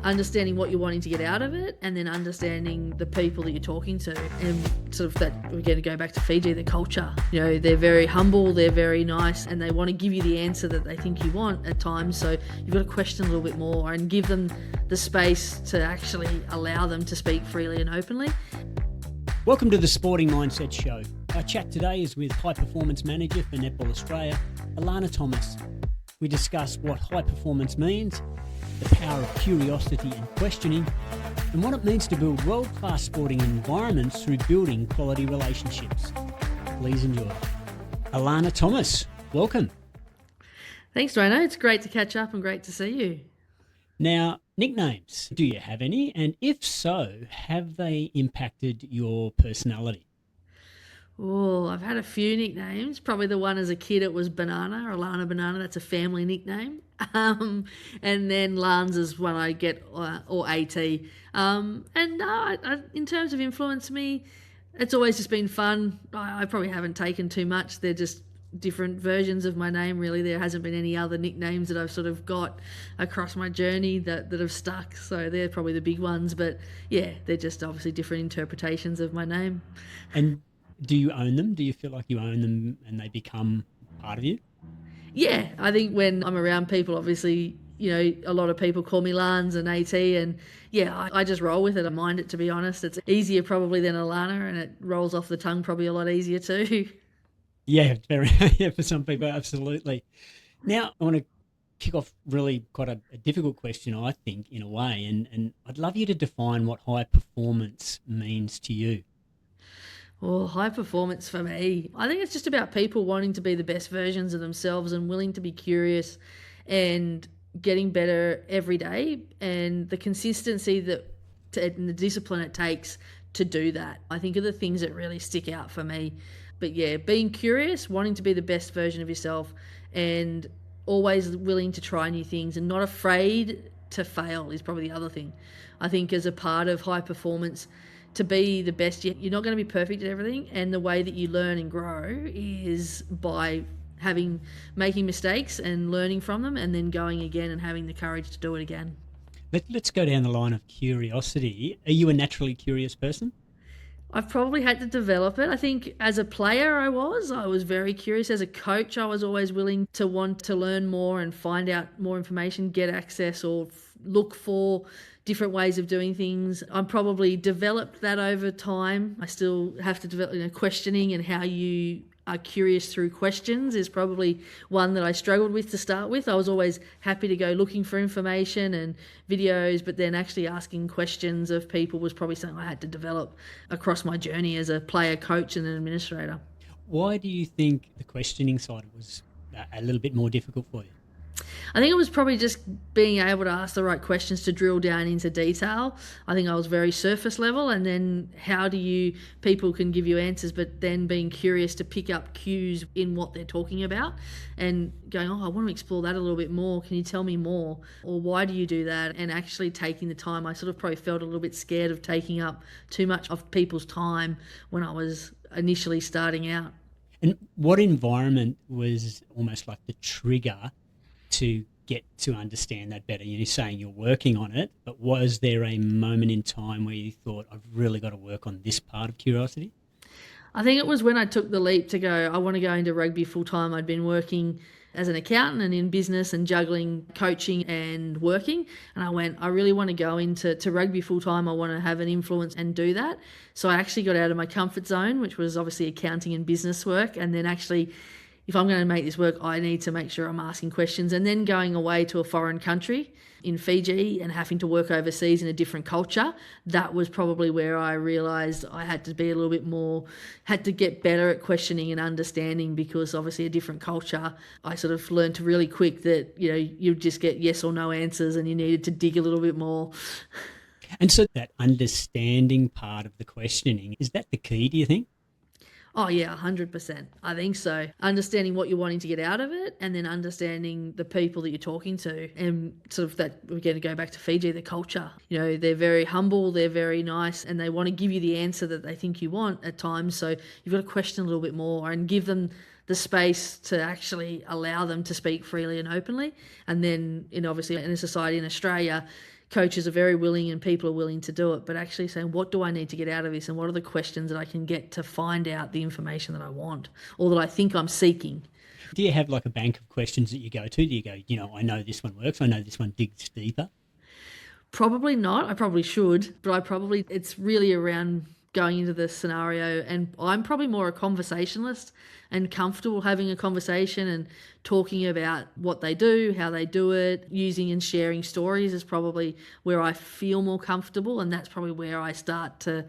understanding what you're wanting to get out of it, and then understanding the people that you're talking to, and sort of that, we're going to go back to Fiji, the culture. You know, they're very humble, they're very nice, and they want to give you the answer that they think you want at times. So you've got to question a little bit more and give them the space to actually allow them to speak freely and openly. Welcome to the Sporting Mindset Show. Our chat today is with High Performance Manager for Netball Australia, Alana Thomas. We discuss what high performance means, the power of curiosity and questioning, and what it means to build world-class sporting environments through building quality relationships. Please enjoy. Alana Thomas, welcome. Thanks, Dwayne. It's great to catch up and great to see you. Now, nicknames, do you have any? And if so, have they impacted your personality? Oh, I've had a few nicknames. Probably the one as a kid, it was Banana, or Alana Banana. That's a family nickname. And then Lans is one I get, or AT. In terms of influence me, it's always just been fun. I probably haven't taken too much. They're just different versions of my name, really. There hasn't been any other nicknames that I've sort of got across my journey that have stuck. So they're probably the big ones. But yeah, they're just obviously different interpretations of my name. And do you own them? Do you feel like you own them and they become part of you? Yeah, I think when I'm around people, obviously, you know, a lot of people call me Lans and AT, and yeah, I just roll with it. I mind it, to be honest. It's easier probably than Alana, and it rolls off the tongue probably a lot easier too. Yeah, very. Yeah, for some people, absolutely. Now, I want to kick off really quite a difficult question, I think, in a way, and I'd love you to define what high performance means to you. Well, high performance for me, I think it's just about people wanting to be the best versions of themselves and willing to be curious and getting better every day, and the consistency and the discipline it takes to do that, I think, are the things that really stick out for me. But yeah, being curious, wanting to be the best version of yourself, and always willing to try new things and not afraid to fail is probably the other thing. I think as a part of high performance, to be the best, you're not going to be perfect at everything, and the way that you learn and grow is by making mistakes and learning from them, and then going again and having the courage to do it again. Let's go down the line of curiosity. Are you a naturally curious person? I've probably had to develop it. I think as a player I was very curious. As a coach, I was always willing to want to learn more and find out more information, get access, or look for different ways of doing things. I've probably developed that over time. I still have to develop, questioning, and how you are curious through questions is probably one that I struggled with to start with. I was always happy to go looking for information and videos, but then actually asking questions of people was probably something I had to develop across my journey as a player, coach, and an administrator. Why do you think the questioning side was a little bit more difficult for you? I think it was probably just being able to ask the right questions to drill down into detail. I think I was very surface level, and then people can give you answers, but then being curious to pick up cues in what they're talking about and going, I want to explore that a little bit more. Can you tell me more? Or why do you do that? And actually taking the time. I sort of probably felt a little bit scared of taking up too much of people's time when I was initially starting out. And what environment was almost like the trigger to get to understand that better? You're saying you're working on it, but was there a moment in time where you thought, I've really got to work on this part of curiosity? I think it was when I took the leap to go, I want to go into rugby full time. I'd been working as an accountant and in business and juggling coaching and working. And I went, I really want to go into rugby full time. I want to have an influence and do that. So I actually got out of my comfort zone, which was obviously accounting and business work. And then actually, if I'm going to make this work, I need to make sure I'm asking questions. And then going away to a foreign country in Fiji and having to work overseas in a different culture, that was probably where I realised I had to be a little bit more, had to get better at questioning and understanding, because obviously a different culture, I sort of learned to really quick that, you just get yes or no answers and you needed to dig a little bit more. And so that understanding part of the questioning, is that the key, do you think? Oh yeah, 100%. I think so. Understanding what you're wanting to get out of it, and then understanding the people that you're talking to, and sort of that, we're going to go back to Fiji, the culture. They're very humble, they're very nice, and they want to give you the answer that they think you want at times. So you've got to question a little bit more and give them the space to actually allow them to speak freely and openly. And then, obviously in a society in Australia, coaches are very willing and people are willing to do it, but actually saying, what do I need to get out of this, and what are the questions that I can get to find out the information that I want or that I think I'm seeking. Do you have like a bank of questions that you go to? Do you go, I know this one works, I know this one digs deeper? Probably not. I probably should, but it's really around going into the scenario, and I'm probably more a conversationalist and comfortable having a conversation and talking about what they do, how they do it, using and sharing stories is probably where I feel more comfortable, and that's probably where I start to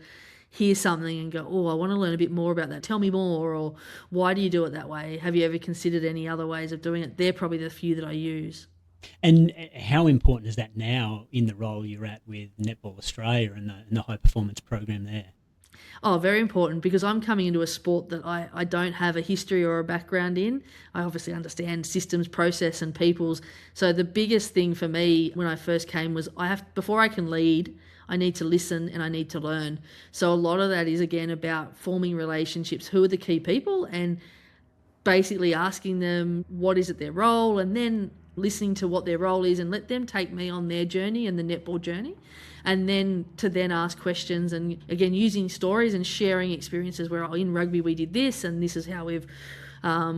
hear something and go, oh, I want to learn a bit more about that. Tell me more, or why do you do it that way? Have you ever considered any other ways of doing it? They're probably the few that I use. And how important is that now in the role you're at with Netball Australia and the high performance program there? Oh, very important, because I'm coming into a sport that I don't have a history or a background in. I obviously understand systems, process and people's. So the biggest thing for me when I first came was before I can lead, I need to listen and I need to learn. So a lot of that is, again, about forming relationships. Who are the key people? And basically asking them what is it their role, and then listening to what their role is and let them take me on their journey and the netball journey, and then ask questions, and again using stories and sharing experiences where in rugby we did this and this is how we've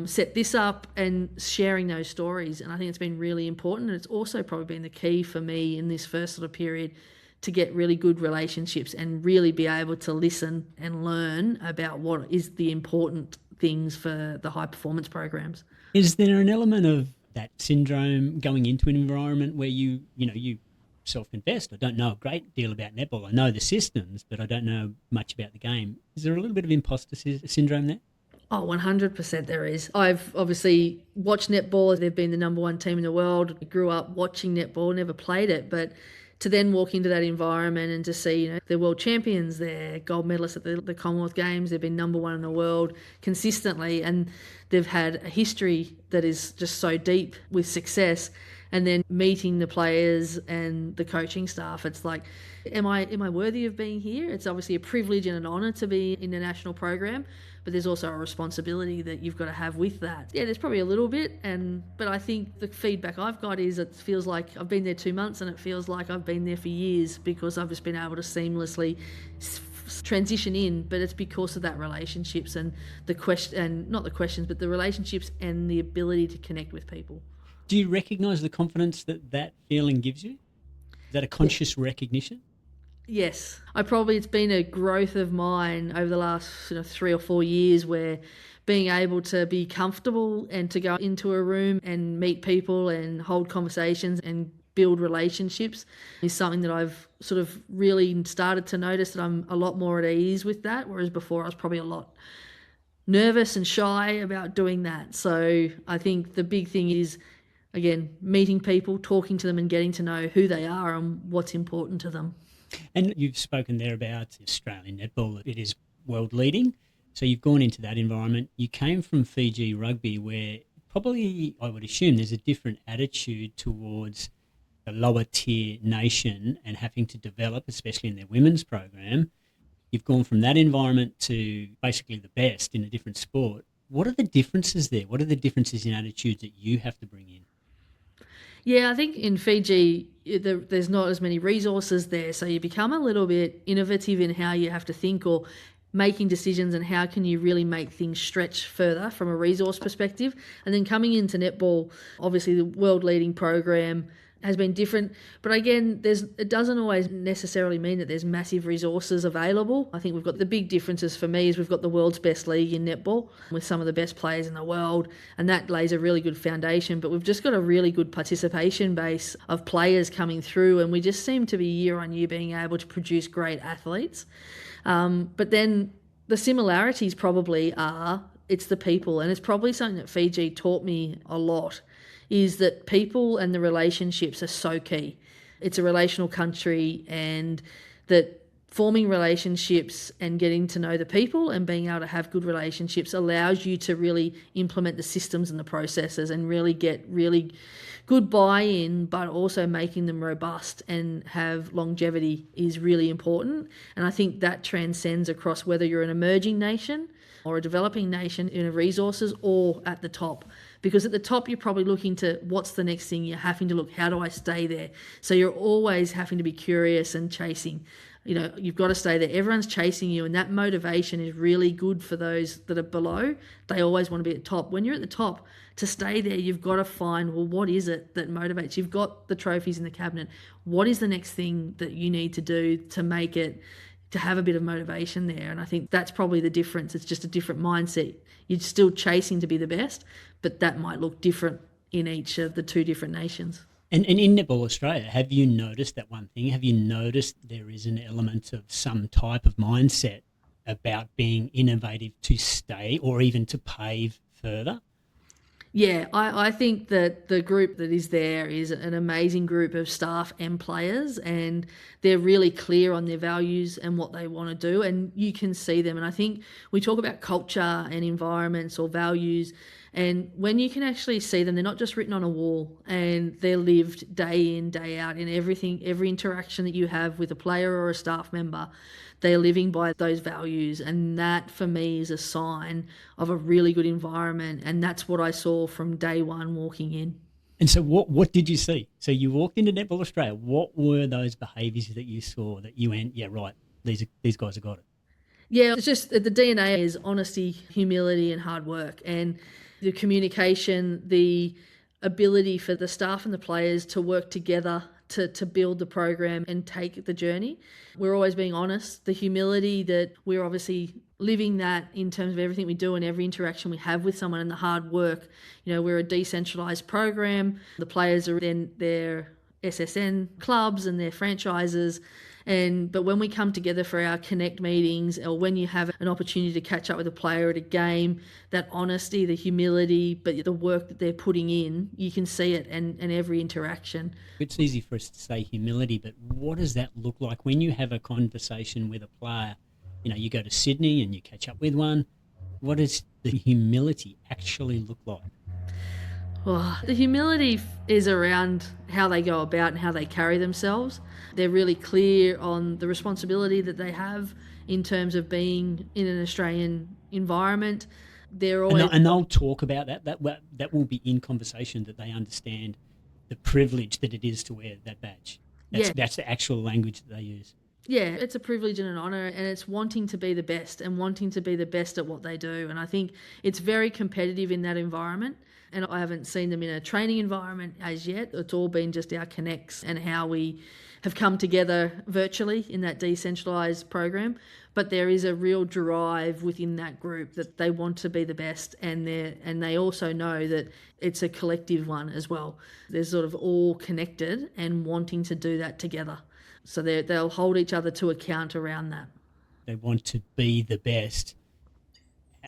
set this up, and sharing those stories. And I think it's been really important, and it's also probably been the key for me in this first sort of period to get really good relationships and really be able to listen and learn about what is the important things for the high performance programs. Is there an element of that syndrome going into an environment where you self-confessed, I don't know a great deal about netball, I know the systems, but I don't know much about the game? Is there a little bit of imposter syndrome there? Oh, 100% there is. I've obviously watched netball. They've been the number one team in the world. I grew up watching netball, never played it, but to then walk into that environment and to see, they're world champions, they're gold medalists at the Commonwealth Games, they've been number one in the world consistently, and they've had a history that is just so deep with success. And then meeting the players and the coaching staff, it's like, am I worthy of being here? It's obviously a privilege and an honour to be in the national program, but there's also a responsibility that you've got to have with that. Yeah, there's probably a little bit, but I think the feedback I've got is it feels like I've been there 2 months and it feels like I've been there for years, because I've just been able to seamlessly transition in, but it's because of that relationships and the relationships and the ability to connect with people. Do you recognise the confidence that feeling gives you? Is that a conscious recognition? Yes. It's been a growth of mine over the last 3 or 4 years, where being able to be comfortable and to go into a room and meet people and hold conversations and build relationships is something that I've sort of really started to notice that I'm a lot more at ease with that, whereas before I was probably a lot nervous and shy about doing that. So I think the big thing is, again, meeting people, talking to them and getting to know who they are and what's important to them. And you've spoken there about Australian netball. It is world leading. So you've gone into that environment. You came from Fiji rugby, where probably I would assume there's a different attitude towards the lower tier nation and having to develop, especially in their women's program. You've gone from that environment to basically the best in a different sport. What are the differences there? What are the differences in attitudes that you have to bring in? Yeah, I think in Fiji, there's not as many resources there, so you become a little bit innovative in how you have to think or making decisions, and how can you really make things stretch further from a resource perspective. And then coming into netball, obviously the world leading program has been different, but again, it doesn't always necessarily mean that there's massive resources available. I think we've got the big differences for me is we've got the world's best league in netball with some of the best players in the world, and that lays a really good foundation, but we've just got a really good participation base of players coming through, and we just seem to be year on year being able to produce great athletes. But then the similarities probably are, it's the people, and it's probably something that Fiji taught me a lot, is that people and the relationships are so key. It's a relational country, and that forming relationships and getting to know the people and being able to have good relationships allows you to really implement the systems and the processes and really get really good buy-in, but also making them robust and have longevity is really important. And I think that transcends across whether you're an emerging nation or a developing nation in resources or at the top, because at the top you're probably looking to what's the next thing. You're having to look, how do I stay there? So you're always having to be curious and chasing. You've got to stay there. Everyone's chasing you, and that motivation is really good for those that are below. They always want to be at the top. When you're at the top, to stay there, you've got to find, well, what is it that motivates? You've got the trophies in the cabinet. What is the next thing that you need to do to make it, to have a bit of motivation there? And I think that's probably the difference. It's just a different mindset. You're still chasing to be the best, but that might look different in each of the two different nations. And in Netball Australia, have you noticed that one thing? Have you noticed there is an element of some type of mindset about being innovative to stay or even to pave further? Yeah, I think that the group that is there is an amazing group of staff and players, and they're really clear on their values and what they want to do, and you can see them. And I think we talk about culture and environments or values, and when you can actually see them, they're not just written on a wall, and they're lived day in, day out in everything, every interaction that you have with a player or a staff member. They're living by those values, and that for me is a sign of a really good environment, and that's what I saw from day one walking in. And so what did you see? So you walked into Netball Australia. What were those behaviours that you saw that you went, yeah, right, these guys have got it? Yeah, it's just the DNA is honesty, humility, and hard work, and the communication, the ability for the staff and the players to work together to build the program and take the journey. We're always being honest. The humility that we're obviously living that in terms of everything we do and every interaction we have with someone, and the hard work. We're a decentralised program. The players are in their SSN clubs and their franchises. But when we come together for our connect meetings, or when you have an opportunity to catch up with a player at a game, that honesty, the humility, but the work that they're putting in, you can see it in every interaction. It's easy for us to say humility, but what does that look like when you have a conversation with a player? You go to Sydney and you catch up with one. What does the humility actually look like? Well, the humility is around how they go about and how they carry themselves. They're really clear on the responsibility that they have in terms of being in an Australian environment. They're always and they'll talk about that. That will be in conversation, that they understand the privilege that it is to wear that badge. That's the actual language that they use. Yeah, it's a privilege and an honour, and it's wanting to be the best and wanting to be the best at what they do. And I think it's very competitive in that environment. And I haven't seen them in a training environment as yet. It's all been just our connects and how we have come together virtually in that decentralised program. But there is a real drive within that group that they want to be the best, and they also know that it's a collective one as well. They're sort of all connected and wanting to do that together. So they'll hold each other to account around that. They want to be the best.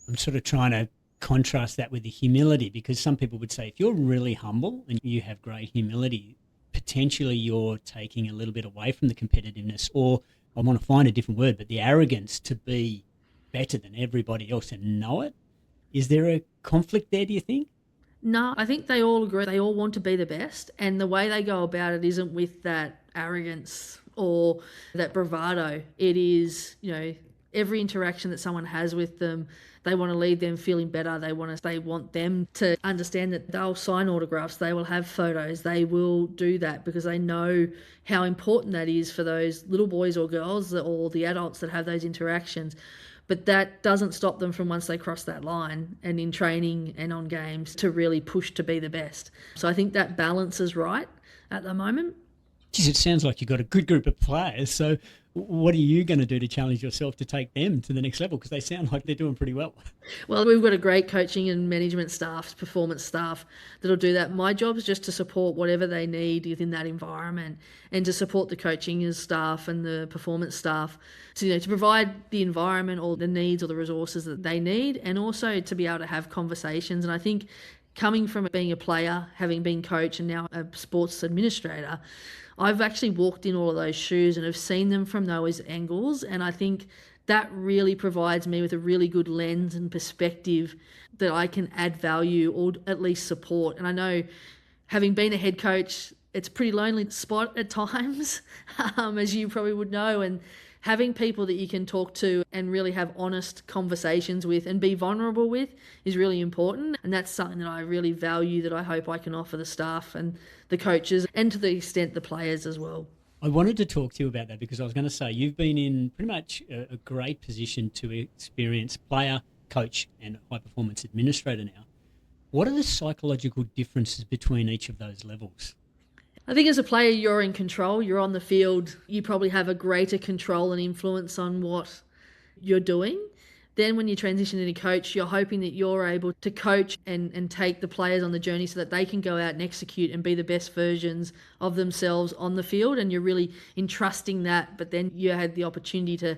I'm sort of trying to contrast that with the humility, because some people would say if you're really humble and you have great humility, potentially you're taking a little bit away from the competitiveness, or I want to find a different word, but the arrogance to be better than everybody else and know it. Is there a conflict there, do you think? No, I think they all agree. They all want to be the best, and the way they go about it isn't with that arrogance or that bravado. It is, every interaction that someone has with them, they want to leave them feeling better. They want them to understand that they'll sign autographs, they will have photos, they will do that because they know how important that is for those little boys or girls or the adults that have those interactions. But that doesn't stop them from, once they cross that line and in training and on games, to really push to be the best. So I think that balance is right at the moment. Geez, it sounds like you've got a good group of players. So what are you going to do to challenge yourself to take them to the next level? Because they sound like they're doing pretty well. Well, we've got a great coaching and management staff, performance staff that'll do that. My job is just to support whatever they need within that environment, and to support the coaching staff and the performance staff to provide the environment or the needs or the resources that they need, and also to be able to have conversations. And I think coming from being a player, having been coach and now a sports administrator, I've actually walked in all of those shoes and have seen them from those angles. And I think that really provides me with a really good lens and perspective that I can add value or at least support. And I know, having been a head coach, it's a pretty lonely spot at times, as you probably would know. And having people that you can talk to and really have honest conversations with and be vulnerable with is really important. And that's something that I really value, that I hope I can offer the staff and the coaches, and to the extent the players as well. I wanted to talk to you about that because I was going to say you've been in pretty much a great position to experience player, coach and high performance administrator now. What are the psychological differences between each of those levels? I think as a player, you're in control, you're on the field, you probably have a greater control and influence on what you're doing. Then when you transition into coach, you're hoping that you're able to coach and take the players on the journey so that they can go out and execute and be the best versions of themselves on the field. And you're really entrusting that, but then you had the opportunity to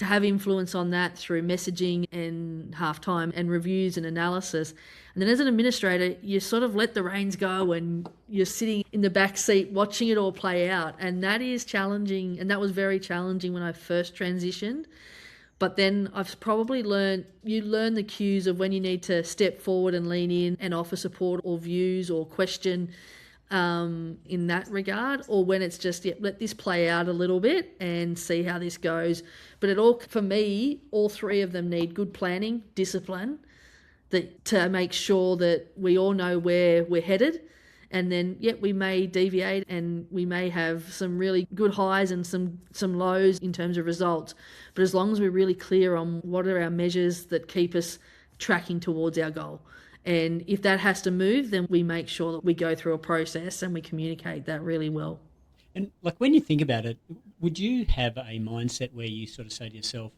have influence on that through messaging and halftime and reviews and analysis. And then as an administrator, you sort of let the reins go and you're sitting in the back seat watching it all play out. And that is challenging. And that was very challenging when I first transitioned. But then I've probably you learn the cues of when you need to step forward and lean in and offer support or views or question in that regard, or when it's just, let this play out a little bit and see how this goes. But for me, all three of them need good planning, discipline, to make sure that we all know where we're headed. And then, we may deviate and we may have some really good highs and some lows in terms of results. But as long as we're really clear on what are our measures that keep us tracking towards our goal. And if that has to move, then we make sure that we go through a process and we communicate that really well. And like when you think about it, would you have a mindset where you sort of say to yourself,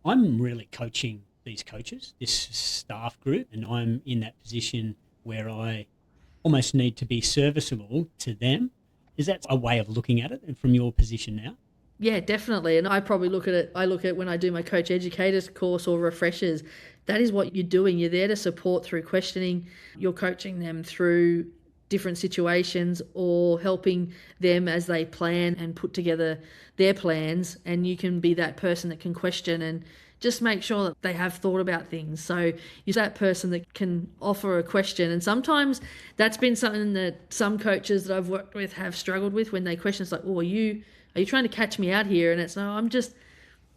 I'm really coaching these coaches, this staff group, and I'm in that position where I almost need to be serviceable to them? Is that a way of looking at it from your position now? Yeah, definitely. And I probably look at it when I do my coach educators course or refreshers. That is what you're doing. You're there to support through questioning. You're coaching them through different situations or helping them as they plan and put together their plans. And you can be that person that can question and just make sure that they have thought about things. So you're that person that can offer a question. And sometimes that's been something that some coaches that I've worked with have struggled with when they question. It's like, are you trying to catch me out here? And it's, no, I'm just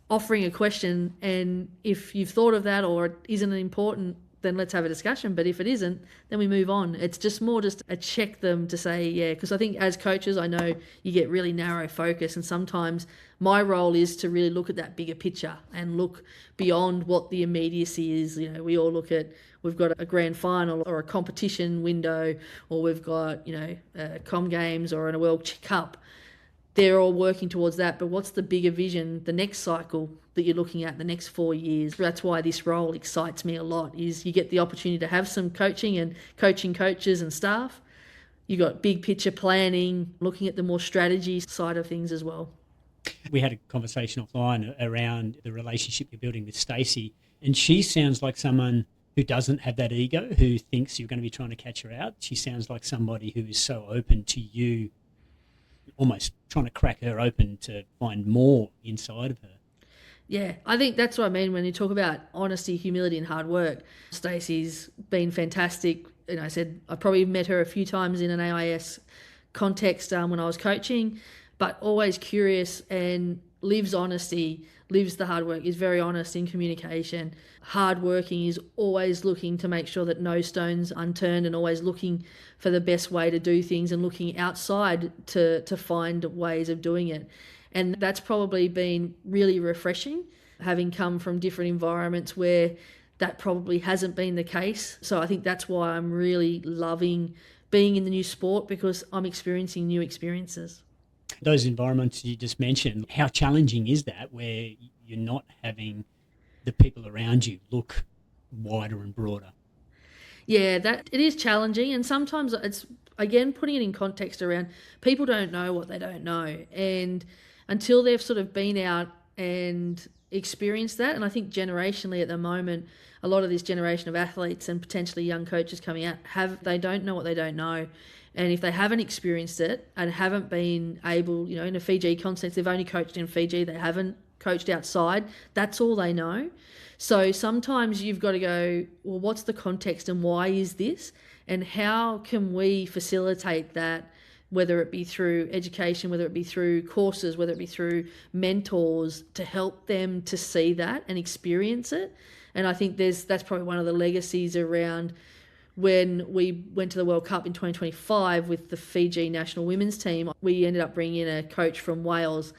offering a question. And if you've thought of that or it isn't important, then let's have a discussion. But if it isn't, then we move on. It's just more just a check them to say, because I think as coaches, I know you get really narrow focus, and sometimes my role is to really look at that bigger picture and look beyond what the immediacy is. We all we've got a grand final or a competition window, or we've got, Com Games or a World Cup. They're all working towards that, but what's the bigger vision, the next cycle that you're looking at, the next 4 years? That's why this role excites me a lot, is you get the opportunity to have some coaching and coaching coaches and staff. You got big picture planning, looking at the more strategy side of things as well. We had a conversation offline around the relationship you're building with Stacey, and she sounds like someone who doesn't have that ego, who thinks you're going to be trying to catch her out. She sounds like somebody who is so open to you, almost trying to crack her open to find more inside of her. Yeah, I think that's what I mean when you talk about honesty, humility and hard work. Stacey's been fantastic. And I said I probably met her a few times in an AIS context when I was coaching, but always curious and lives honesty, lives the hard work, is very honest in communication. Hardworking, is always looking to make sure that no stone's unturned and always looking for the best way to do things and looking outside to find ways of doing it. And that's probably been really refreshing, having come from different environments where that probably hasn't been the case. So I think that's why I'm really loving being in the new sport, because I'm experiencing new experiences. Those environments you just mentioned, how challenging is that, where you're not having the people around you look wider and broader? Yeah, that it is challenging, and sometimes it's, again, putting it in context around people don't know what they don't know, and until they've sort of been out and experienced that. And I think generationally at the moment, a lot of this generation of athletes and potentially young coaches coming out they don't know what they don't know. And if they haven't experienced it and haven't been able, in a Fiji context, they've only coached in Fiji, they haven't coached outside, that's all they know. So sometimes you've got to go, well, what's the context and why is this? And how can we facilitate that whether it be through education, whether it be through courses, whether it be through mentors, to help them to see that and experience it. And I think that's probably one of the legacies around when we went to the World Cup in 2025 with the Fiji national women's team. We ended up bringing in a coach from Wales,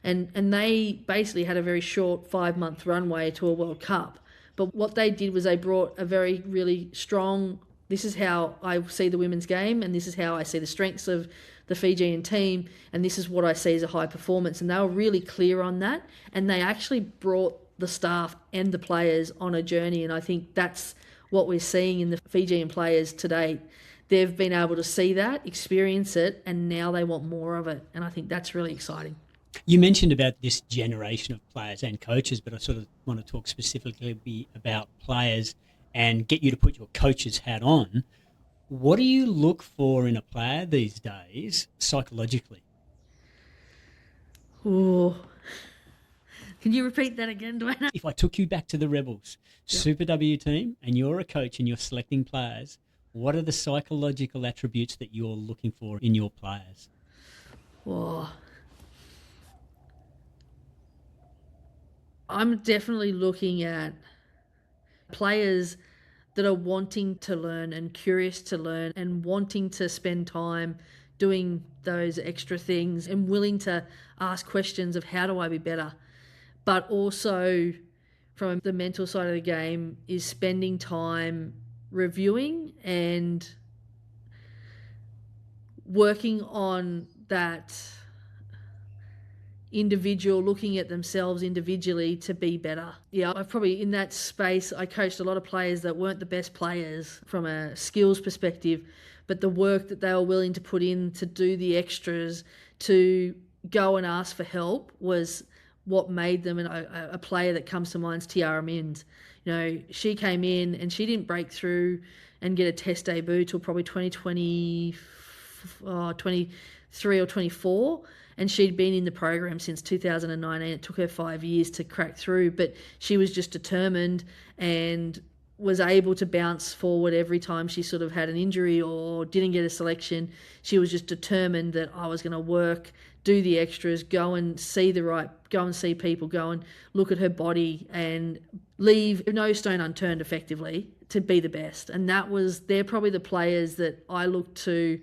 and they basically had a very short 5-month runway to a World Cup. But what they did was they brought a very, really strong, this is how I see the women's game, and this is how I see the strengths of the Fijian team, and this is what I see as a high performance. And they were really clear on that, and they actually brought the staff and the players on a journey. And I think that's what we're seeing in the Fijian players today. They've been able to see that, experience it, and now they want more of it. And I think that's really exciting. You mentioned about this generation of players and coaches, but I sort of want to talk specifically about players and get you to put your coach's hat on. What do you look for in a player these days psychologically? Oh, can you repeat that again, Dwayne? If I took you back to the Rebels Super W team and you're a coach and you're selecting players, what are the psychological attributes that you're looking for in your players? Whoa. I'm definitely looking at players that are wanting to learn and curious to learn and wanting to spend time doing those extra things and willing to ask questions of how do I be better. But also from the mental side of the game is spending time reviewing and working on that individual, looking at themselves individually to be better. Yeah, I've probably in that space, I coached a lot of players that weren't the best players from a skills perspective, but the work that they were willing to put in to do the extras, to go and ask for help was what made them. And a player that comes to mind is Tiara Minns. You know, she came in and she didn't break through and get a test debut till probably 23 or 24. And she'd been in the program since 2019. It took her 5 years to crack through, but she was just determined and was able to bounce forward every time she sort of had an injury or didn't get a selection. She was just determined that I was going to work, do the extras, go and see people, go and look at her body and leave no stone unturned effectively to be the best. And they're probably the players that I look to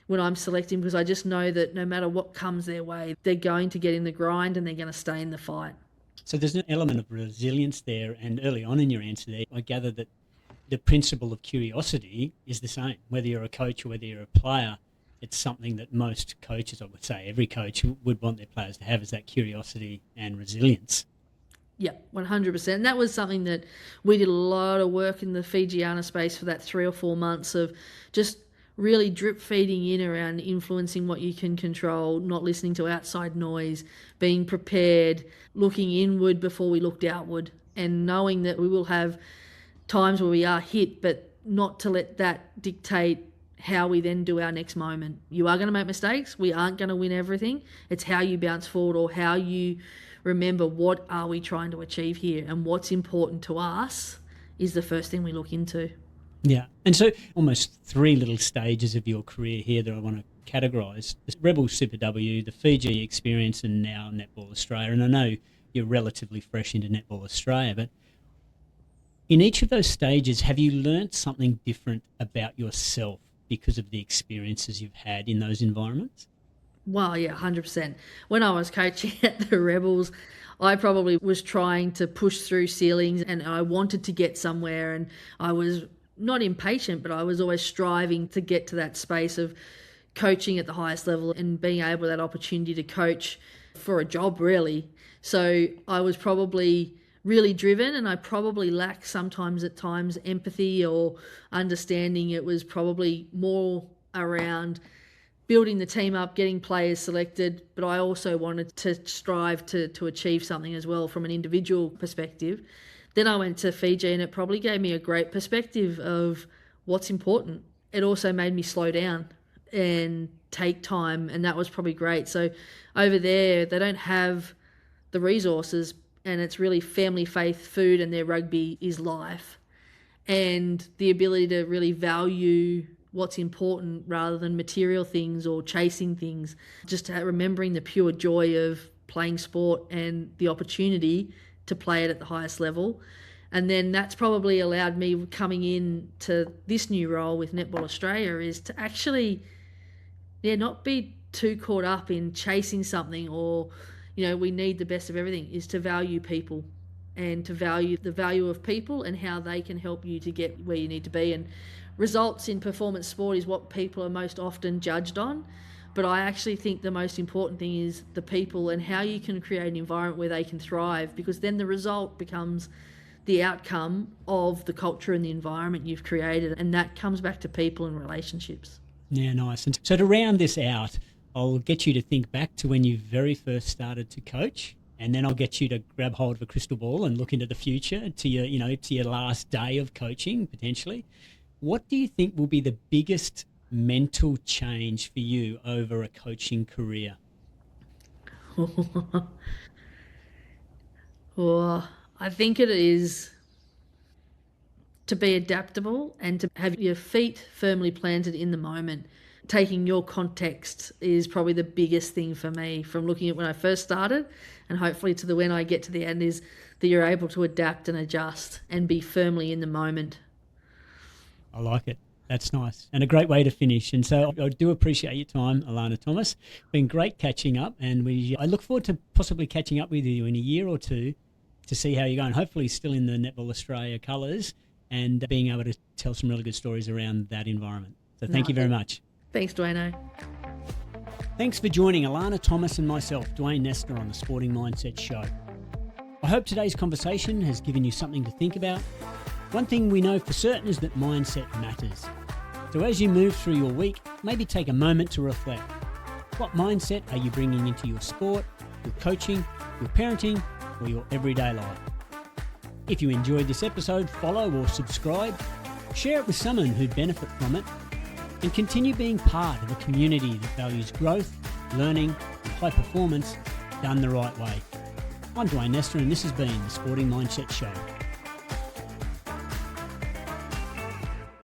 when I'm selecting, because I just know that no matter what comes their way, they're going to get in the grind and they're going to stay in the fight. So there's an element of resilience there, and early on in your answer there, I gather that the principle of curiosity is the same. Whether you're a coach or whether you're a player, it's something that most coaches, I would say every coach would want their players to have, is that curiosity and resilience. Yeah, 100%. And that was something that we did a lot of work in the Fijiana space for that 3 or 4 months of just really drip feeding in around influencing what you can control, not listening to outside noise, being prepared, looking inward before we looked outward, and knowing that we will have times where we are hit, but not to let that dictate how we then do our next moment. You are going to make mistakes. We aren't going to win everything. It's how you bounce forward, or how you remember what are we trying to achieve here, and what's important to us is the first thing we look into. Yeah. And so almost 3 little stages of your career here that I want to categorise. The Rebel Super W, the Fiji experience, and now Netball Australia. And I know you're relatively fresh into Netball Australia, but in each of those stages, have you learnt something different about yourself because of the experiences you've had in those environments? Well, yeah, 100%. When I was coaching at the Rebels, I probably was trying to push through ceilings and I wanted to get somewhere, and I was not impatient, but I was always striving to get to that space of coaching at the highest level and being able to that opportunity to coach for a job, really. So I was probably really driven, and I probably lacked sometimes at times empathy or understanding. It was probably more around building the team up, getting players selected, but I also wanted to strive to achieve something as well from an individual perspective. Then I went to Fiji, and it probably gave me a great perspective of what's important. It also made me slow down and take time, and that was probably great. So over there, they don't have the resources, and it's really family, faith, food, and their rugby is life. And the ability to really value what's important rather than material things or chasing things. Just remembering the pure joy of playing sport and the opportunity to play it at the highest level. And then that's probably allowed me coming in to this new role with Netball Australia is to actually, not be too caught up in chasing something or, we need the best of everything, is to value people and to value the value of people and how they can help you to get where you need to be. And results in performance sport is what people are most often judged on. But I actually think the most important thing is the people and how you can create an environment where they can thrive, because then the result becomes the outcome of the culture and the environment you've created. And that comes back to people and relationships. Yeah, nice. And so to round this out, I'll get you to think back to when you very first started to coach, and then I'll get you to grab hold of a crystal ball and look into the future to your last day of coaching, potentially. What do you think will be the biggest mental change for you over a coaching career? Well, I think it is to be adaptable and to have your feet firmly planted in the moment. Taking your context is probably the biggest thing for me, from looking at when I first started and hopefully to when I get to the end, is that you're able to adapt and adjust and be firmly in the moment. I like it. That's nice. And a great way to finish. And so I do appreciate your time, Alana Thomas. Been great catching up, and I look forward to possibly catching up with you in a year or two to see how you're going. Hopefully still in the Netball Australia colours and being able to tell some really good stories around that environment. So thank you very much. Thanks, Dwayne. Thanks for joining Alana Thomas and myself, Dwayne Nestor, on the Sporting Mindset Show. I hope today's conversation has given you something to think about. One thing we know for certain is that mindset matters. So as you move through your week, maybe take a moment to reflect. What mindset are you bringing into your sport, your coaching, your parenting, or your everyday life? If you enjoyed this episode, follow or subscribe, share it with someone who'd benefit from it, and continue being part of a community that values growth, learning, and high performance done the right way. I'm Dwayne Nestor, and this has been the Sporting Mindset Show.